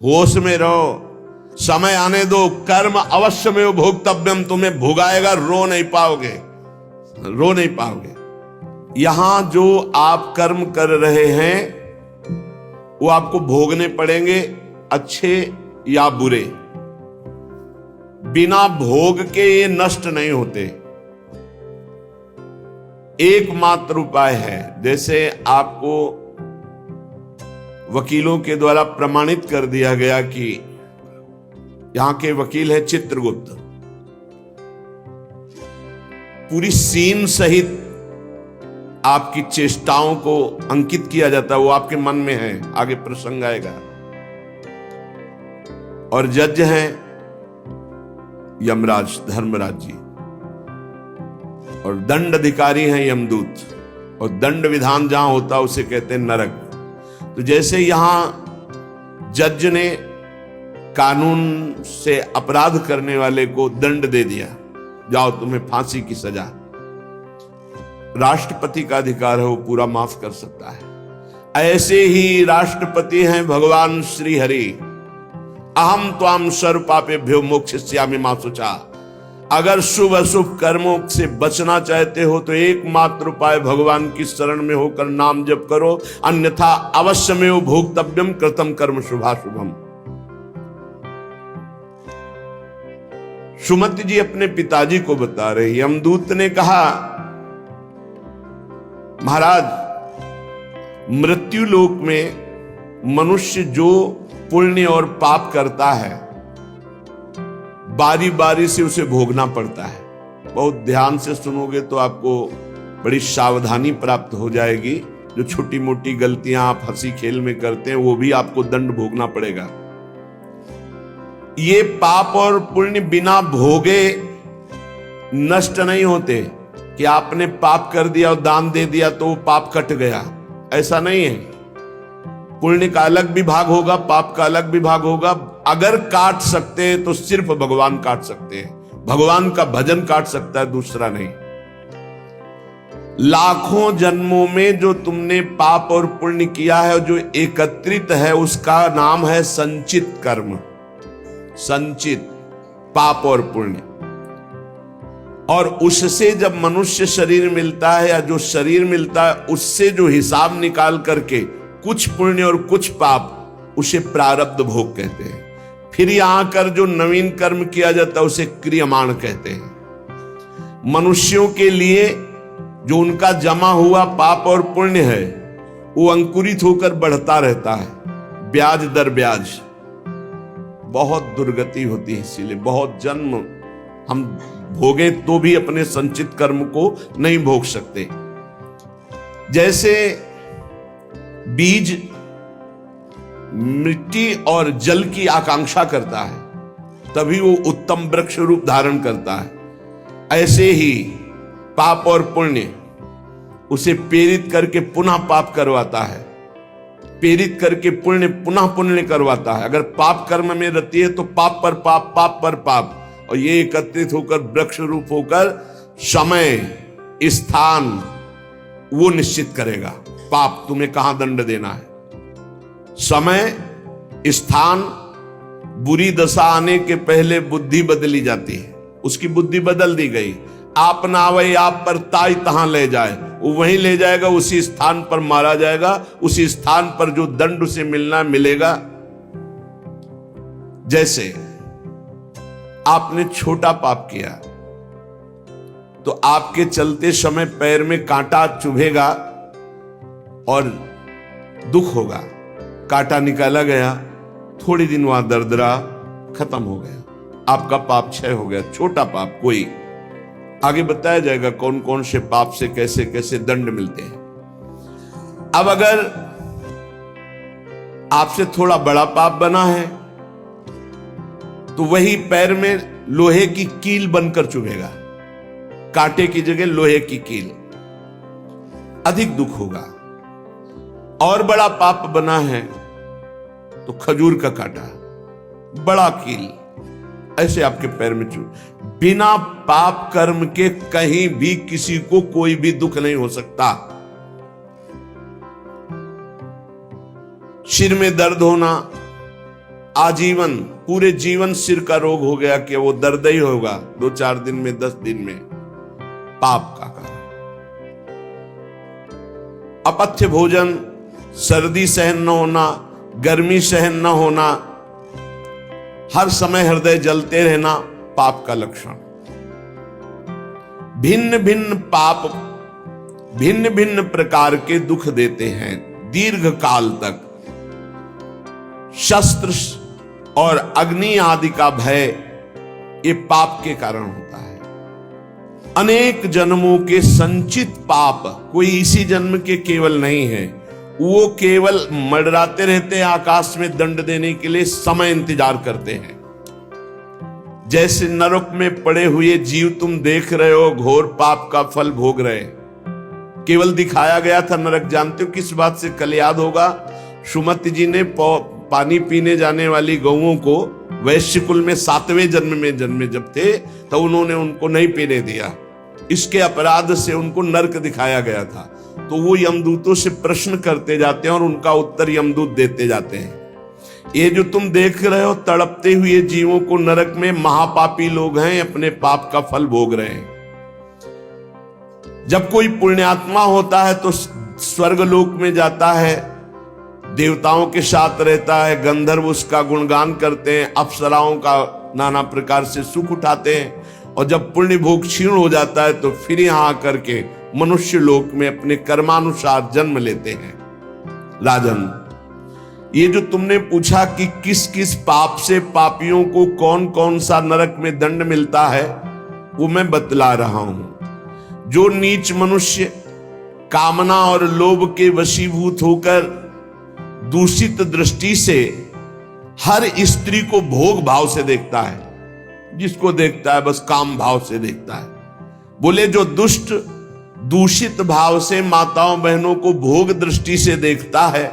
होश में रहो, समय आने दो। कर्म अवश्य में भोक्तव्यम, तुम्हें भुगाएगा, रो नहीं पाओगे, रो नहीं पाओगे। यहां जो आप कर्म कर रहे हैं वो आपको भोगने पड़ेंगे, अच्छे या बुरे। बिना भोग के ये नष्ट नहीं होते। एकमात्र उपाय है, जैसे आपको वकीलों के द्वारा प्रमाणित कर दिया गया कि यहां के वकील है चित्रगुप्त, पूरी सीन सहित आपकी चेष्टाओं को अंकित किया जाता है, वो आपके मन में है, आगे प्रसंग आएगा। और जज हैं यमराज, धर्मराज जी, और दंड अधिकारी हैं यमदूत, और दंड विधान जहां होता उसे कहते हैं नरक। तो जैसे यहां जज ने कानून से अपराध करने वाले को दंड दे दिया, जाओ तुम्हें फांसी की सजा, राष्ट्रपति का अधिकार है, वो पूरा माफ कर सकता है। ऐसे ही राष्ट्रपति हैं भगवान श्री हरि। अहम त्वाम सर्व पापेभ्यो मोक्षयिष्यामि मा शुचा। अगर शुभ अशुभ कर्मों से बचना चाहते हो तो एकमात्र उपाय भगवान की शरण में होकर नाम जप करो, अन्यथा अवश्यमेव भोक्तव्यम कृतम कर्म शुभाशुभम। सुमति जी अपने पिताजी को बता रहे, यमदूत ने कहा महाराज, मृत्यु लोक में मनुष्य जो पुण्य और पाप करता है बारी बारी से उसे भोगना पड़ता है। बहुत ध्यान से सुनोगे तो आपको बड़ी सावधानी प्राप्त हो जाएगी। जो छोटी मोटी गलतियां आप हंसी खेल में करते हैं वो भी आपको दंड भोगना पड़ेगा। ये पाप और पुण्य बिना भोगे नष्ट नहीं होते कि आपने पाप कर दिया और दान दे दिया तो वो पाप कट गया, ऐसा नहीं है। पुण्य का अलग विभाग होगा, पाप का अलग विभाग होगा। अगर काट सकते हैं तो सिर्फ भगवान काट सकते हैं, भगवान का भजन काट सकता है, दूसरा नहीं। लाखों जन्मों में जो तुमने पाप और पुण्य किया है, जो एकत्रित है, उसका नाम है संचित कर्म। संचित पाप और पुण्य, और उससे जब मनुष्य शरीर मिलता है या जो शरीर मिलता है, उससे जो हिसाब निकाल करके कुछ पुण्य और कुछ पाप, उसे प्रारब्ध भोग कहते हैं। फिर यहां कर जो नवीन कर्म किया जाता है उसे क्रियमाण कहते हैं। मनुष्यों के लिए जो उनका जमा हुआ पाप और पुण्य है वो अंकुरित होकर बढ़ता रहता है, ब्याज दर ब्याज। बहुत दुर्गति होती है, इसीलिए बहुत जन्म हम भोगे तो भी अपने संचित कर्म को नहीं भोग सकते। जैसे बीज मिट्टी और जल की आकांक्षा करता है तभी वो उत्तम वृक्ष रूप धारण करता है, ऐसे ही पाप और पुण्य उसे प्रेरित करके पुनः पाप करवाता है, प्रेरित करके पुण्य पुनः पुण्य करवाता है। अगर पाप कर्म में रहती है तो पाप पर पाप, पाप पर पाप, और ये एकत्रित होकर वृक्ष रूप होकर समय स्थान वो निश्चित करेगा। पाप तुम्हें कहां दंड देना है, समय स्थान। बुरी दशा आने के पहले बुद्धि बदली जाती है, उसकी बुद्धि बदल दी गई। आप ना आवे आप पर ताई तहां ले जाए, वो वहीं ले जाएगा, उसी स्थान पर मारा जाएगा, उसी स्थान पर जो दंड उसे मिलना मिलेगा। जैसे आपने छोटा पाप किया तो आपके चलते समय पैर में कांटा चुभेगा और दुख होगा। कांटा निकाला गया, थोड़ी दिन वहां दर्द रहा, खत्म हो गया, आपका पाप क्षय हो गया। छोटा पाप कोई, आगे बताया जाएगा कौन कौन से पाप से कैसे कैसे दंड मिलते हैं। अब अगर आपसे थोड़ा बड़ा पाप बना है तो वही पैर में लोहे की कील बनकर चुभेगा, कांटे की जगह लोहे की कील, अधिक दुख होगा। और बड़ा पाप बना है तो खजूर का कांटा, बड़ा कील, ऐसे आपके पैर में चुभ। बिना पाप कर्म के कहीं भी किसी को कोई भी दुख नहीं हो सकता। सिर में दर्द होना, आजीवन पूरे जीवन सिर का रोग हो गया कि वो दर्द ही होगा 2-4 दिन में 10 दिन में, पाप का कारण। अपथ्य भोजन, सर्दी सहन न होना, गर्मी सहन न होना, हर समय हृदय जलते रहना, पाप का लक्षण। भिन्न भिन्न पाप भिन्न भिन्न प्रकार के दुख देते हैं दीर्घ काल तक। शस्त्र और अग्नि आदि का भय ये पाप के कारण होता है। अनेक जन्मों के संचित पाप कोई इसी जन्म के केवल नहीं है, वो केवल मंडराते रहते हैं आकाश में दंड देने के लिए, समय इंतजार करते हैं। जैसे नरक में पड़े हुए जीव तुम देख रहे हो, घोर पाप का फल भोग रहे, केवल दिखाया गया था नरक। जानते हो किस बात से? कल याद होगा सुमति जी ने पानी पीने जाने वाली गौओं को वैश्य कुल में 7वें जन्म में जन्मे जब थे तो उन्होंने उनको नहीं पीने दिया। इसके अपराध से उनको नरक दिखाया गया था। तो वो यमदूतों से प्रश्न करते जाते हैं और उनका उत्तर यमदूत देते जाते हैं। ये जो तुम देख रहे हो तड़पते हुए जीवों को नरक में, महापापी लोग हैं, अपने पाप का फल भोग रहे हैं। जब कोई पुण्यात्मा होता है तो स्वर्गलोक में जाता है, देवताओं के साथ रहता है, गंधर्व उसका गुणगान करते हैं, अप्सराओं का नाना प्रकार से सुख उठाते हैं। और जब पुण्य भोग क्षीण हो जाता है तो फिर यहां आकर के मनुष्य लोक में अपने कर्मानुसार जन्म लेते हैं। राजन, ये जो तुमने पूछा कि किस किस पाप से पापियों को कौन कौन सा नरक में दंड मिलता है, वो मैं बतला रहा हूं। जो नीच मनुष्य कामना और लोभ के वशीभूत होकर दूषित दृष्टि से हर स्त्री को भोग भाव से देखता है, जिसको देखता है बस काम भाव से देखता है। बोले जो दुष्ट दूषित भाव से माताओं बहनों को भोग दृष्टि से देखता है,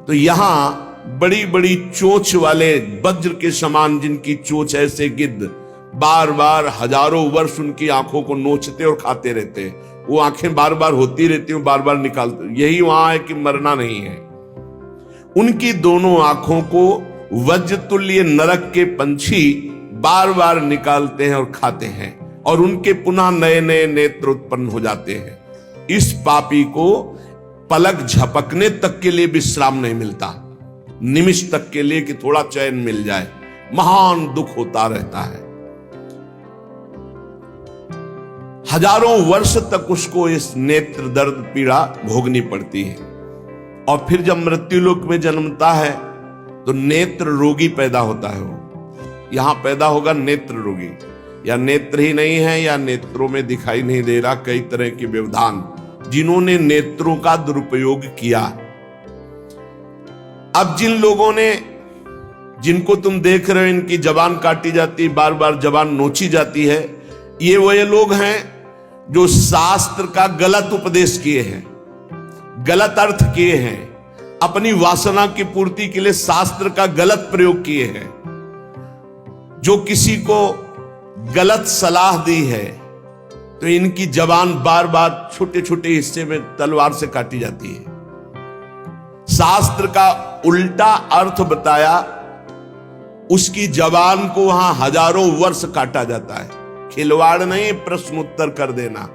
तो यहां बड़ी बड़ी चोंच वाले वज्र के समान जिनकी चोंच ऐसे गिद्ध बार बार हजारों वर्ष उनकी आंखों को नोचते और खाते रहते हैं। वो आंखें बार बार होती रहती हैं, बार बार निकालते। यही वहां है कि मरना नहीं है। उनकी दोनों आंखों को वज्र तुल्य नरक के पंछी बार बार निकालते हैं और खाते हैं, और उनके पुनः नए नए नेत्र उत्पन्न हो जाते हैं। इस पापी को पलक झपकने तक के लिए विश्राम नहीं मिलता, निमिष तक के लिए कि थोड़ा चैन मिल जाए, महान दुख होता रहता है। हजारों वर्ष तक उसको इस नेत्र दर्द पीड़ा भोगनी पड़ती है। और फिर जब मृत्युलोक में जन्मता है तो नेत्र रोगी पैदा होता है। वो यहां पैदा होगा नेत्र रोगी, या नेत्र ही नहीं है या नेत्रों में दिखाई नहीं दे रहा, कई तरह के व्यवधान, जिन्होंने नेत्रों का दुरुपयोग किया। अब जिन लोगों ने, जिनको तुम देख रहे हो इनकी जबान काटी जाती है, बार बार जबान नोची जाती है, ये वही लोग हैं जो शास्त्र का गलत उपदेश किए हैं, गलत अर्थ किए हैं, अपनी वासना की पूर्ति के लिए शास्त्र का गलत प्रयोग किए हैं, जो किसी को गलत सलाह दी है। तो इनकी जबान बार बार छोटे छोटे हिस्से में तलवार से काटी जाती है। शास्त्र का उल्टा अर्थ बताया, उसकी जबान को वहां हजारों वर्ष काटा जाता है। खिलवाड़ नहीं, प्रश्न उत्तर कर देना।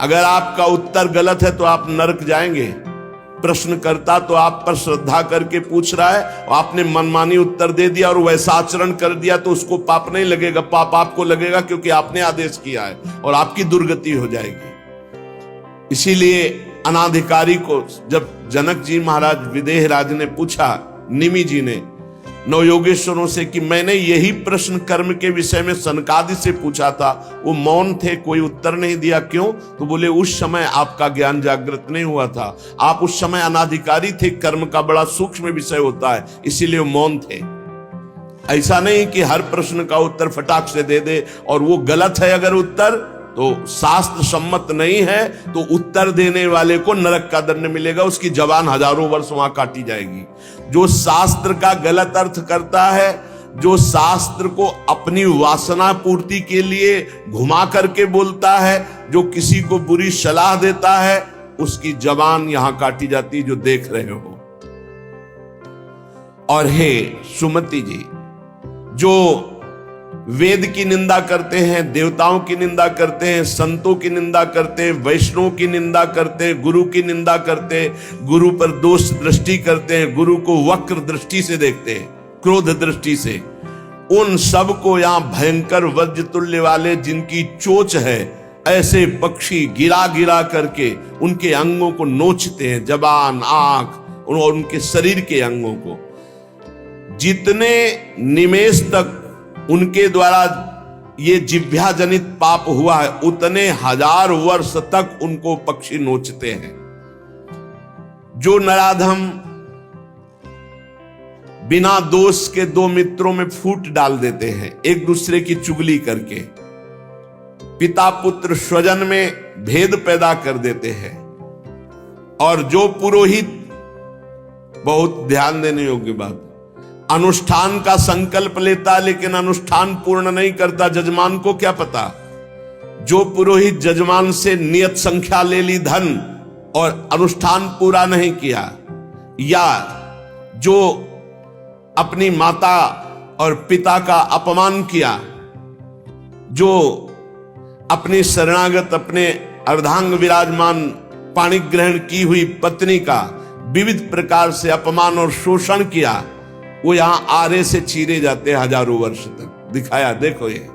अगर आपका उत्तर गलत है तो आप नरक जाएंगे। प्रश्न करता तो आप पर श्रद्धा करके पूछ रहा है और आपने मनमानी उत्तर दे दिया और वैसा आचरण कर दिया तो उसको पाप नहीं लगेगा, पाप आपको लगेगा क्योंकि आपने आदेश किया है और आपकी दुर्गति हो जाएगी। इसीलिए अनाधिकारी को जब जनक जी महाराज विदेह राज ने पूछा, निमि जी ने नवयोगेश्वरों से कि मैंने यही प्रश्न कर्म के विषय में सनकादि से पूछा था, वो मौन थे, कोई उत्तर नहीं दिया, क्यों? तो बोले उस समय आपका ज्ञान जागृत नहीं हुआ था, आप उस समय अनाधिकारी थे, कर्म का बड़ा सूक्ष्म विषय होता है, इसीलिए मौन थे। ऐसा नहीं कि हर प्रश्न का उत्तर फटाक से दे दे, और वो गलत है अगर उत्तर तो शास्त्र सम्मत नहीं है तो उत्तर देने वाले को नरक का दंड मिलेगा, उसकी जबान हजारों वर्ष वहां काटी जाएगी। जो शास्त्र का गलत अर्थ करता है, जो शास्त्र को अपनी वासना पूर्ति के लिए घुमा करके बोलता है, जो किसी को बुरी सलाह देता है, उसकी जबान यहां काटी जाती, जो देख रहे हो। और हे सुमति जी, जो वेद की निंदा करते हैं, देवताओं की निंदा करते हैं, संतों की निंदा करते हैं, वैष्णव की निंदा करते हैं, गुरु की निंदा करते हैं, गुरु पर दोष दृष्टि करते हैं, गुरु को वक्र दृष्टि से देखते हैं, क्रोध दृष्टि से, उन सब को यहां भयंकर वज्र तुल्य वाले जिनकी चोंच है, ऐसे पक्षी गिरा गिरा करके उनके अंगों को नोचते हैं, जबान, आंख और उनके शरीर के अंगों को। जितने निमेष तक उनके द्वारा ये जिह्वा जनित पाप हुआ है, उतने 1000 वर्ष तक उनको पक्षी नोचते हैं। जो नराधम बिना दोष के दो मित्रों में फूट डाल देते हैं, एक दूसरे की चुगली करके, पिता पुत्र स्वजन में भेद पैदा कर देते हैं, और जो पुरोहित, बहुत ध्यान देने योग्य बात, अनुष्ठान का संकल्प लेता लेकिन अनुष्ठान पूर्ण नहीं करता, जजमान को क्या पता। जो पुरोहित जजमान से नियत संख्या ले ली धन और अनुष्ठान पूरा नहीं किया, या जो अपनी माता और पिता का अपमान किया, जो अपनी शरणागत, अपने अर्धांग विराजमान पाणी ग्रहण की हुई पत्नी का विविध प्रकार से अपमान और शोषण किया, वो यहां आरे से चीरे जाते हैं 1000 वर्ष तक। दिखाया, देखो ये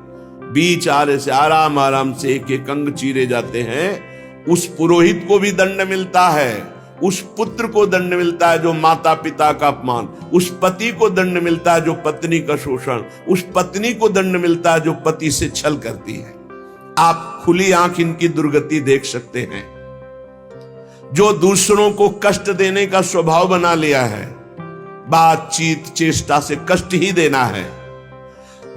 बीच आरे से आराम आराम से एक एक अंग चीरे जाते हैं। उस पुरोहित को भी दंड मिलता है, उस पुत्र को दंड मिलता है जो माता पिता का अपमान, उस पति को दंड मिलता है जो पत्नी का शोषण, उस पत्नी को दंड मिलता है जो पति से छल करती है। आप खुली आंख इनकी दुर्गति देख सकते हैं। जो दूसरों को कष्ट देने का स्वभाव बना लिया है, बातचीत चेष्टा से कष्ट ही देना है,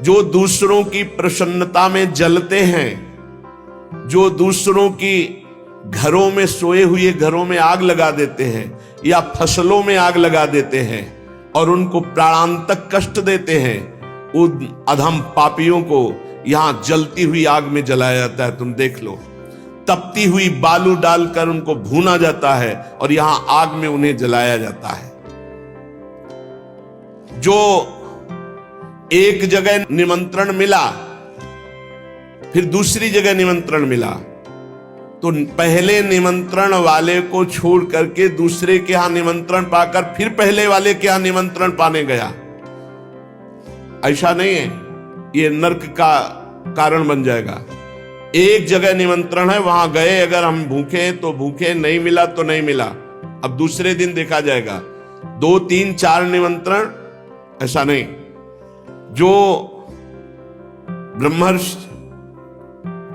जो दूसरों की प्रसन्नता में जलते हैं, जो दूसरों की घरों में, सोए हुए घरों में आग लगा देते हैं या फसलों में आग लगा देते हैं और उनको प्राणांतक कष्ट देते हैं, उन अधम पापियों को यहां जलती हुई आग में जलाया जाता है। तुम देख लो, तपती हुई बालू डालकर उनको भूना जाता है और यहां आग में उन्हें जलाया जाता है। जो एक जगह निमंत्रण मिला, फिर दूसरी जगह निमंत्रण मिला, तो पहले निमंत्रण वाले को छोड़ करके दूसरे के यहां निमंत्रण पाकर फिर पहले वाले के यहां निमंत्रण पाने गया। ऐसा नहीं है, ये नरक का कारण बन जाएगा। एक जगह निमंत्रण है, वहां गए, अगर हम भूखे हैं तो भूखे, नहीं मिला तो नहीं मिला, अब दूसरे दिन देखा जाएगा। 2, 3, 4 निमंत्रण, ऐसा नहीं। जो ब्रह्मर्षि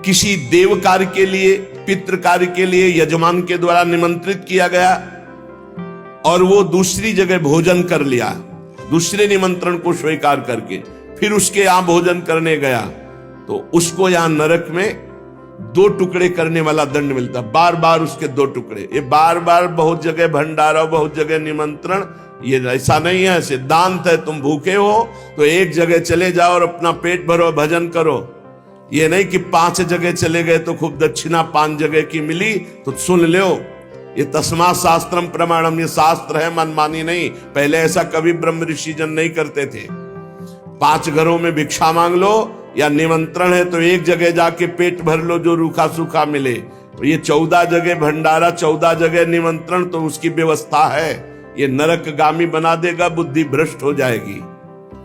किसी देव कार्य के लिए, पितृ कार्य के लिए यजमान के द्वारा निमंत्रित किया गया और वो दूसरी जगह भोजन कर लिया, दूसरे निमंत्रण को स्वीकार करके फिर उसके यहां भोजन करने गया, तो उसको यहां नरक में 2 टुकड़े करने वाला दंड मिलता, बार बार उसके 2 टुकड़े। ये बार बार बहुत जगह भंडारा, बहुत जगह निमंत्रण, ये ऐसा नहीं है। सिद्धांत है, तुम भूखे हो तो एक जगह चले जाओ और अपना पेट भरो, भजन करो। ये नहीं कि 5 जगह चले गए तो खूब दक्षिणा 5 जगह की मिली तो सुन लो। ये तस्मा शास्त्रम प्रमाणम, ये शास्त्र है, मनमानी नहीं। पहले ऐसा कभी ब्रह्म ऋषि जन नहीं करते थे। 5 घरों में भिक्षा मांग लो, या निमंत्रण है तो एक जगह जाके पेट भर लो जो रूखा सूखा मिले। तो ये 14 जगह भंडारा, 14 जगह निमंत्रण, तो उसकी व्यवस्था है। ये नरकगामी बना देगा, बुद्धि भ्रष्ट हो जाएगी।